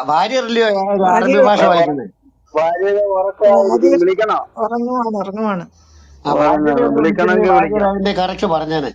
ഭാര്യയല്ലയോ ഭാര്യ അറബി ഭാഷ വായിക്കുന്നത്? ഭാര്യയുടെ ഭാര്യ ഉറക്കമായിരിക്കും, വിളിക്കണോ? ഉറങ്ങുവാണ്. ആ ഭാര്യയുടെ ഒന്ന് വിളിച്ചെങ്കിൽ വിളിക്കണമെങ്കിൽ ഭാര്യ വിളിക്കാം. അതിന്റെ കറക്റ്റ് പറഞ്ഞേനെ.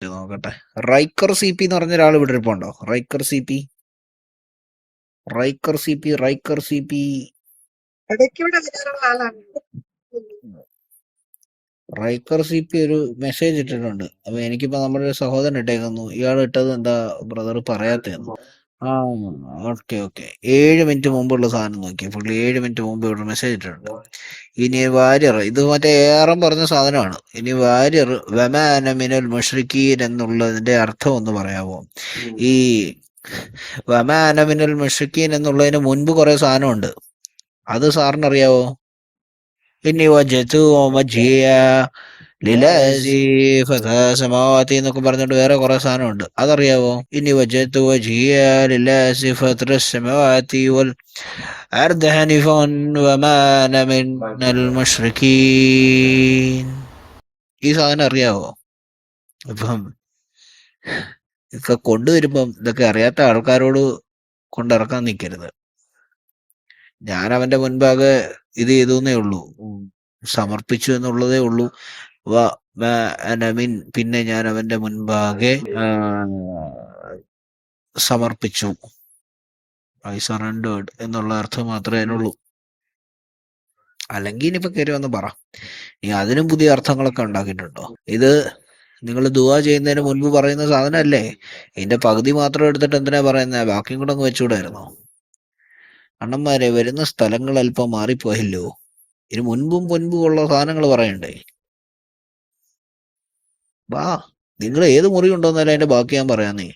നോക്കട്ടെ. റൈക്കർ സി പി എന്ന് പറഞ്ഞ ഒരാൾ ഇവിടെ ഇരിപ്പുണ്ടോ? റൈക്കർ സി പി ഇടയ്ക്കൂടെ വരാറുള്ള ആളാണ്. റൈക്കർ സി പി ഒരു മെസ്സേജ് ഇട്ടിട്ടുണ്ട്. അപ്പൊ എനിക്കിപ്പോ നമ്മുടെ ഒരു സഹോദരൻ ഇട്ടേക്കുന്നു, ഇയാൾ ഇട്ടത് എന്താ ബ്രദർ പറയാത്തേന്ന്. ആ ഓക്കെ 7 മിനിറ്റ് മുമ്പുള്ള സാധനം നോക്കി പുള്ളി 7 മിനിറ്റ് മുമ്പ് ഇവിടെ മെസ്സേജ് ഇട്ടിട്ടുണ്ട്. ഇനി വാര്യർ, ഇത് മറ്റേ ഏറം പറഞ്ഞ സാധനമാണ്. ഇനി വാര്യർ വമാനമിനൽ മുഷ്രിക്കീൻ എന്നുള്ളതിന്റെ അർത്ഥം ഒന്ന് പറയാമോ? ഈ വമാനമിനൽ മുഷ്രിക്കീൻ എന്നുള്ളതിന് മുൻപ് കുറെ സാധനമുണ്ട്, അത് സാറിന് അറിയാവോ? ഇനി വജത്തു വജിയ ലിലാസി ഫതസമാവാതി എന്നൊക്കെ പറഞ്ഞിട്ട് വേറെ കുറെ സാധനമുണ്ട്, അതറിയാവോ? ഇനി വജത്തു വജിയ ലിലാസി ഫതസമാവാതി വൽ അർദ ഹനിഫൻ വമാ അന മിനൽ മുശ്രിക്കീൻ. ഈ സാധനം അറിയാവോ? അപ്പം ഇതൊക്കെ കൊണ്ടുവരുമ്പം ഇതൊക്കെ അറിയാത്ത ആൾക്കാരോട് കൊണ്ടിറക്കാൻ നിൽക്കരുത്. ഞാൻ അവന്റെ മുൻപാകെ ഇത് ചെയ്തേ ഉള്ളൂ, സമർപ്പിച്ചു എന്നുള്ളതേ ഉള്ളൂ. അനമിൻ, പിന്നെ ഞാൻ അവന്റെ മുൻപാകെ സമർപ്പിച്ചു, ഐ സറണ്ടേർഡ് എന്നുള്ള അർത്ഥം മാത്രമേ അതിനുള്ളൂ. അല്ലെങ്കിൽ ഇനിയിപ്പോ കയറി വന്ന് പറ, നീ അതിനും പുതിയ അർത്ഥങ്ങളൊക്കെ ഉണ്ടാക്കിയിട്ടുണ്ടോ? ഇത് നിങ്ങൾ ദുആ ചെയ്യുന്നതിന് മുൻപ് പറയുന്ന സാധനമല്ലേ? ഇതിന്റെ പകുതി മാത്രം എടുത്തിട്ട് എന്തിനാ പറയുന്നത്? ബാക്കിയും കൂടെ അങ്ങ് വെച്ചുകൂടായിരുന്നോ? അണ്ണന്മാരെ, വരുന്ന സ്ഥലങ്ങൾ അല്പം മാറിപ്പോയല്ലോ. ഇതിന് മുൻപും ഉള്ള സാധനങ്ങൾ പറയണ്ടേ? വാ, നിങ്ങൾ ഏത് മുറി ഉണ്ടോന്നാലും അതിന്റെ ബാക്കി ഞാൻ പറയാന്നേ.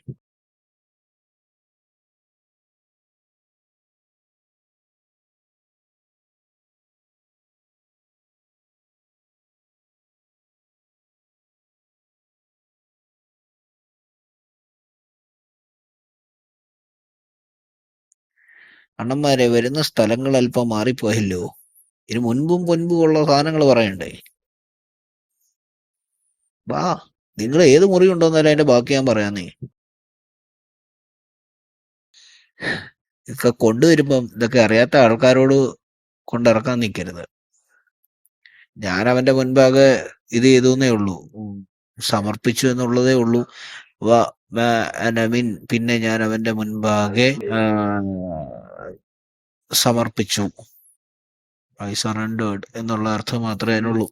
അണ്ണന്മാരെ, വരുന്ന സ്ഥലങ്ങൾ അല്പം മാറിപ്പോയല്ലോ. ഇതിന് മുൻപും ഉള്ള സാധനങ്ങൾ പറയണ്ടേ? വാ, നിങ്ങൾ ഏത് മുറി ഉണ്ടോന്നാലും അതിന്റെ ബാക്കി ഞാൻ പറയാന്നേ. ഇതൊക്കെ കൊണ്ടുവരുമ്പം ഇതൊക്കെ അറിയാത്ത ആൾക്കാരോട് കൊണ്ടിറക്കാൻ നിൽക്കരുത്. ഞാൻ അവന്റെ മുൻപാകെ ഇത് ചെയ്തേ ഉള്ളൂ, സമർപ്പിച്ചു എന്നുള്ളതേ ഉള്ളൂ. അനമിൻ, പിന്നെ ഞാൻ അവന്റെ മുൻപാകെ സമർപ്പിച്ചു, ഐ സറണ്ടേർഡ് എന്നുള്ള അർത്ഥം മാത്രമേ അതിനുള്ളൂ.